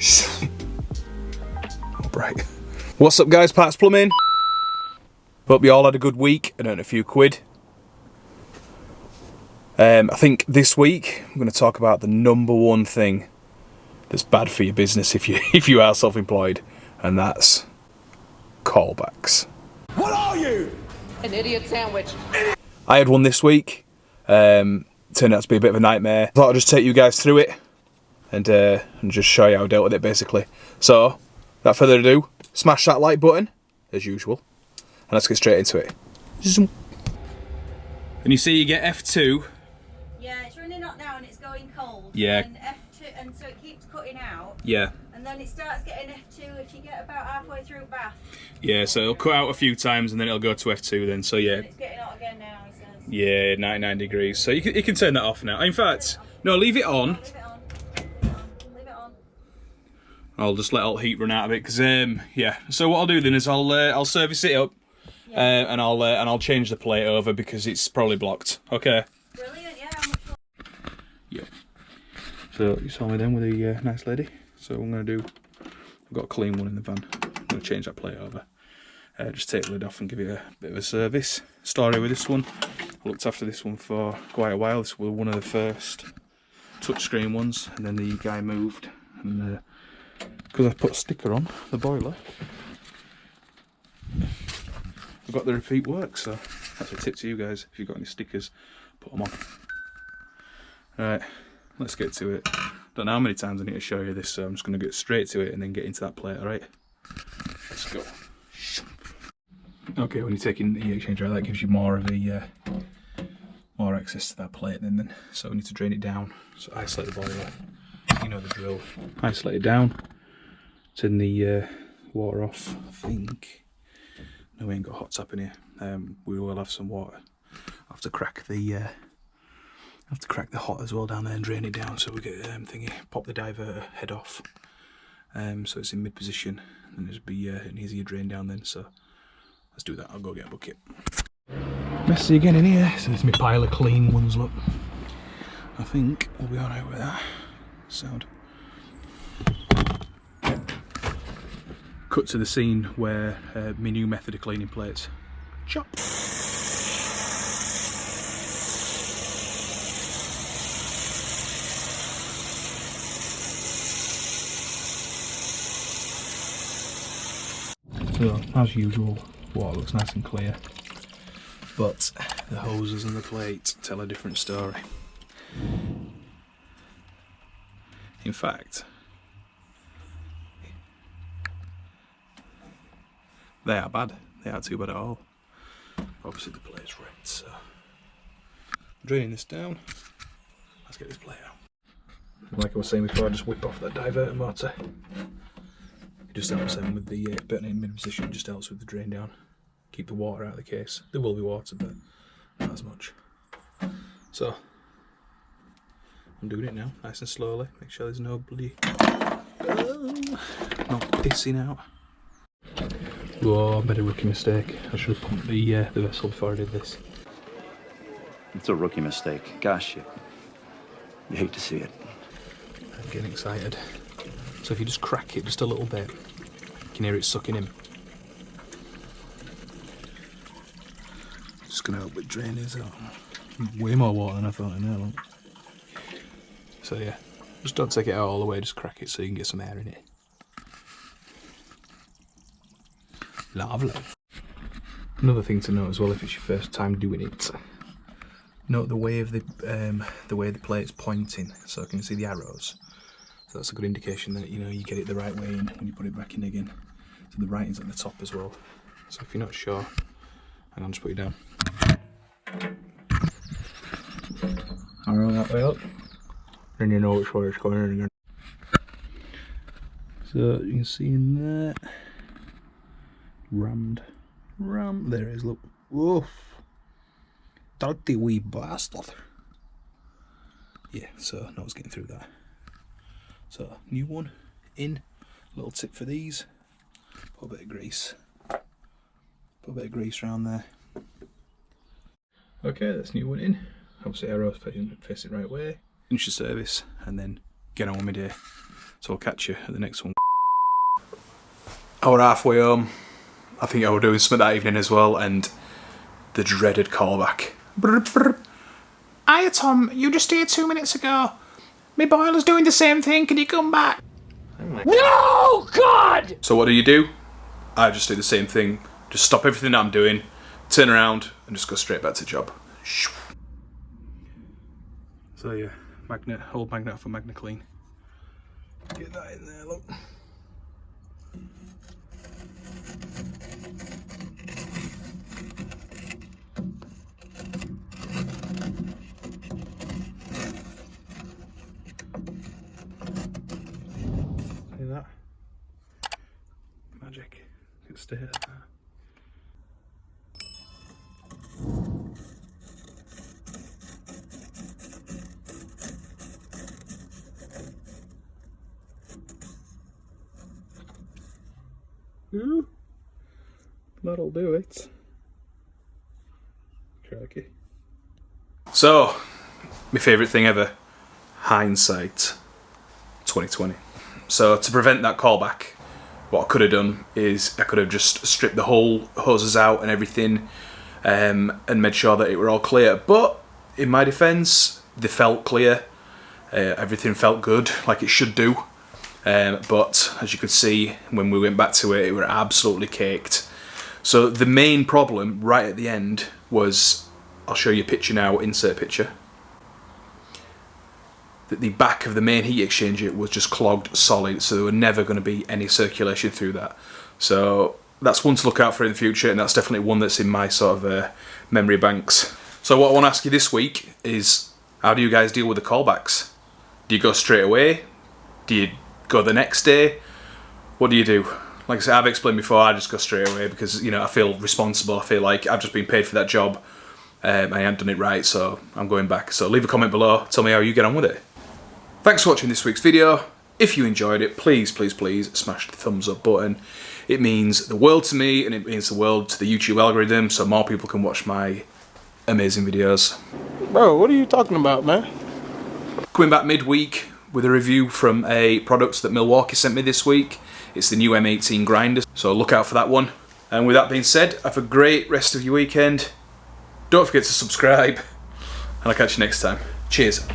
Oh, bright. What's up, guys? Pat's Plumbing. Hope you all had a good week and earned a few quid. I think this week I'm going to talk about the number one thing that's bad for your business if you are self-employed, and that's callbacks. What are you? An idiot sandwich. I had one this week. Turned out to be a bit of a nightmare. Thought I'd just take you guys through it and just show you how I dealt with it, basically. So, without further ado, smash that like button as usual, and let's get straight into it. Zoom. And you see, you get F2. Yeah, it's running hot now and it's going cold. Yeah. And F2, and so it keeps cutting out. Yeah. And then it starts getting F2 if you get about halfway through bath. Yeah, so it'll cut out a few times and then it'll go to F2 then, so yeah. And it's getting hot again now, he says. Yeah, 99 degrees. So you can turn that off now. In fact, no, leave it on. Leave it on. Leave it on. I'll just let all the heat run out of it, because yeah. So what I'll do then is I'll service it up, and I'll change the plate over because it's probably blocked. Okay. Brilliant, yeah. How much more? Yeah. So you saw me then with a nice lady. So what I'm gonna do, I've got a clean one in the van. I'm gonna change that plate over. Just take the lid off and give it a bit of a service. Story with this one, I looked after this one for quite a while. This was one of the first touchscreen ones, and then the guy moved, and because I put a sticker on the boiler, I got the repeat work. So that's a tip to you guys: if you've got any stickers, put them on. Right, let's get to it. Don't know how many times I need to show you this, so I'm just going to get straight to it and then get into that plate. Alright, let's go. Okay, when you're taking the heat exchanger out, that gives you more of a more access to that plate then. So we need to drain it down. So isolate the boiler. You know the drill. Isolate it down. Turn the water off. I think. No, we ain't got a hot tap in here. We will have some water. I have to crack the hot as well down there and drain it down. So we get thingy. Pop the diverter head off. So it's in mid position, and there'll be an easier drain down then. So let's do that. I'll go get a bucket. Messy again in here. So there's my pile of clean ones. Look, I think we'll be alright with that. Sound. Cut to the scene where my new method of cleaning plates. Chop. So, as usual, water looks nice and clear, but the hoses and the plate tell a different story. In fact, they are bad. They aren't too bad at all. Obviously the plate's red, so I'm draining this down. Let's get this plate out. Like I was saying before, I just whip off that diverter motor. It just helps them with the putting it in mid position. It just helps with the drain down. Keep the water out of the case. There will be water, but not as much. So I'm doing it now, nice and slowly. Make sure there's no bloody not pissing out. Oh, I made a rookie mistake. I should have pumped the vessel before I did this. It's a rookie mistake. Gosh, you hate to see it. I'm getting excited. So if you just crack it just a little bit, you can hear it sucking in. Just gonna help with draining this out. Way more water than I thought in there, look. So yeah, just don't take it out all the way, just crack it so you can get some air in it. Lovely. Another thing to note as well, if it's your first time doing it, note the way of the plate's pointing. So can you see the arrows? So that's a good indication that you get it the right way in when you put it back in again. So the writing's at the top as well. So if you're not sure, hang on, just put it down. Arrow that way up, then you know which way it's going in again. So you can see in there, rammed, there it is, look. Woof, dirty wee bastard. Yeah, so now it's getting through that. So new one in. Little tip for these: put a bit of grease. Put a bit of grease around there. Okay, that's new one in. Obviously arrows facing the right way. Finish the service and then get on with my day. So I'll catch you at the next one. I were halfway home. I think I were doing something that evening as well, and the dreaded callback. Hiya Tom, you just here 2 minutes ago. My boiler's doing the same thing, can you come back? No, God! So what do? I just do the same thing. Just stop everything that I'm doing, turn around, and just go straight back to the job. So yeah, old magnet for Magna Clean. Get that in there, look. See that? Magic. It stay at that. Ooh, that'll do it. Crikey. So, my favourite thing ever, hindsight 2020. So to prevent that callback, what I could have done is I could have just stripped the whole hoses out and everything, and made sure that it were all clear. But in my defence, they felt clear. Everything felt good, like it should do. But as you could see, when we went back to it, it were absolutely caked. So the main problem right at the end was, I'll show you a picture now, insert picture, that the back of the main heat exchanger was just clogged solid, so there were never going to be any circulation through that. So that's one to look out for in the future, and that's definitely one that's in my sort of memory banks. So what I want to ask you this week is, how do you guys deal with the callbacks? Do you go straight away? Do you go the next day? What do you do? Like I said, I've explained before, I just go straight away because, you know, I feel responsible. I feel like I've just been paid for that job. I haven't done it right, so I'm going back. So leave a comment below, tell me how you get on with it. Thanks for watching this week's video. If you enjoyed it, please, please, please smash the thumbs up button. It means the world to me, and it means the world to the YouTube algorithm, so more people can watch my amazing videos. Bro, what are you talking about, man? Coming back midweek with a review from a product that Milwaukee sent me this week. It's the new M18 grinder, so look out for that one. And with that being said, have a great rest of your weekend. Don't forget to subscribe, and I'll catch you next time. Cheers.